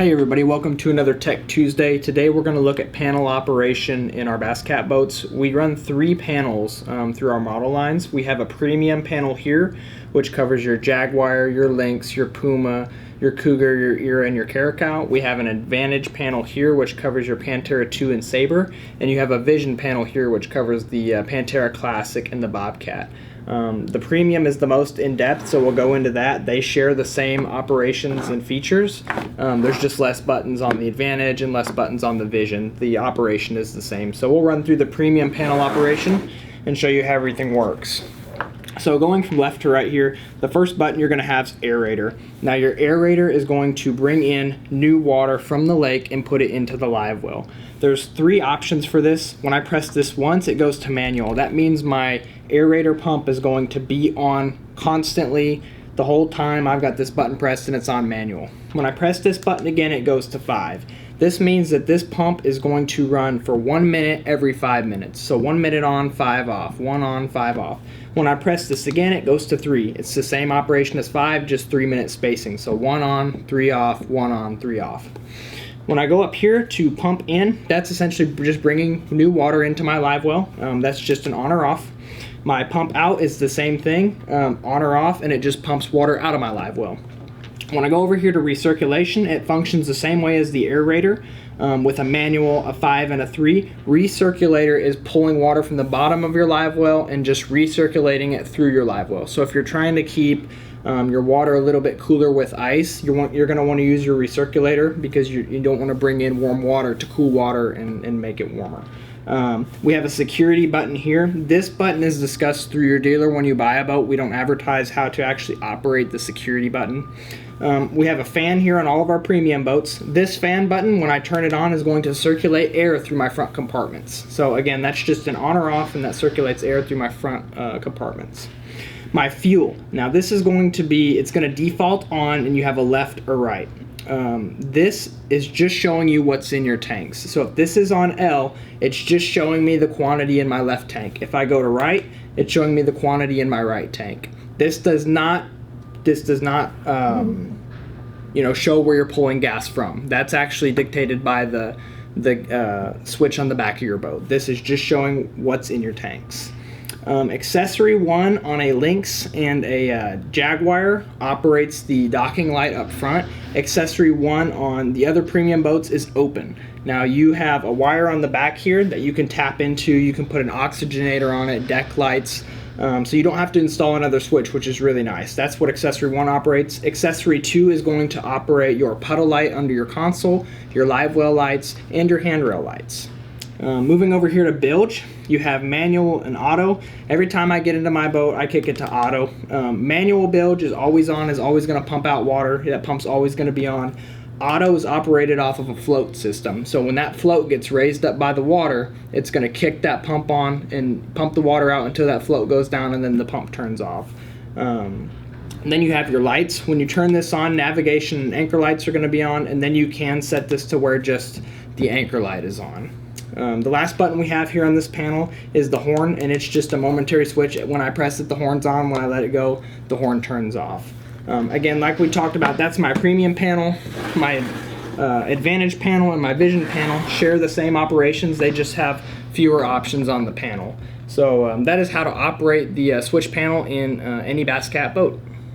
Hi everybody, welcome to another Tech Tuesday. Today we're going to look at panel operation in our Bass Cat boats. We run 3 panels through our model lines. We have a premium panel here, which covers your Jaguar, your Lynx, your Puma, your Cougar, your Era, and your Caracal. We have an Advantage panel here, which covers your Pantera 2 and Sabre, and you have a Vision panel here, which covers the Pantera Classic and the Bobcat. The premium is the most in-depth, so we'll go into that. They share the same operations and features. There's just less buttons on the Advantage and less buttons on the Vision. The operation is the same. So we'll run through the premium panel operation and show you how everything works. So going from left to right here, the first button you're going to have is aerator. Now your aerator is going to bring in new water from the lake and put it into the live well. There's 3 options for this. When I press this once, it goes to manual. That means my aerator pump is going to be on constantly the whole time I've got this button pressed and it's on manual. When I press this button again, it goes to 5. This means that this pump is going to run for 1 minute every 5 minutes. So 1 minute on, 5 off, 1 on, 5 off. When I press this again, it goes to 3. It's the same operation as 5, just 3-minute spacing. So 1 on, 3 off, 1 on, 3 off. When I go up here to pump in, that's essentially just bringing new water into my live well. That's just an on or off. My pump out is the same thing, on or off, and it just pumps water out of my live well. When I go over here to recirculation, it functions the same way as the aerator with a manual, a 5, and a 3. Recirculator is pulling water from the bottom of your live well and just recirculating it through your live well. So if you're trying to keep your water a little bit cooler with ice, you're going to want to use your recirculator because you don't want to bring in warm water to cool water and make it warmer. We have a security button here. This button is discussed through your dealer when you buy a boat. We don't advertise how to actually operate the security button. We have a fan here on all of our premium boats. This fan button, when I turn it on, is going to circulate air through my front compartments. So again, that's just an on or off, and that circulates air through my front compartments. My fuel. Now this is going to be, it's going to default on, and you have a left or right. This is just showing you what's in your tanks. So if this is on L, it's just showing me the quantity in my left tank. If I go to right, it's showing me the quantity in my right tank. This does not show where you're pulling gas from. That's actually dictated by the switch on the back of your boat. This is just showing what's in your tanks. Accessory 1 on a Lynx and a Jaguar operates the docking light up front. Accessory 1 on the other premium boats is open. Now you have a wire on the back here that you can tap into. You can put an oxygenator on it, deck lights, so you don't have to install another switch, which is really nice. That's what Accessory 1 operates. Accessory 2 is going to operate your puddle light under your console, your live well lights, and your handrail lights. Moving over here to bilge, you have manual and auto. Every time I get into my boat, I kick it to auto. Manual bilge is always on, is always going to pump out water. That pump's always going to be on. Auto is operated off of a float system. So when that float gets raised up by the water, it's going to kick that pump on and pump the water out until that float goes down, and then the pump turns off. And then you have your lights. When you turn this on, navigation and anchor lights are going to be on, and then you can set this to where just the anchor light is on. The last button we have here on this panel is the horn, and it's just a momentary switch. When I press it, the horn's on. When I let it go, the horn turns off. Again, like we talked about, that's my premium panel. My Advantage panel and my Vision panel share the same operations. They just have fewer options on the panel. So that is how to operate the switch panel in any Bass Cat boat.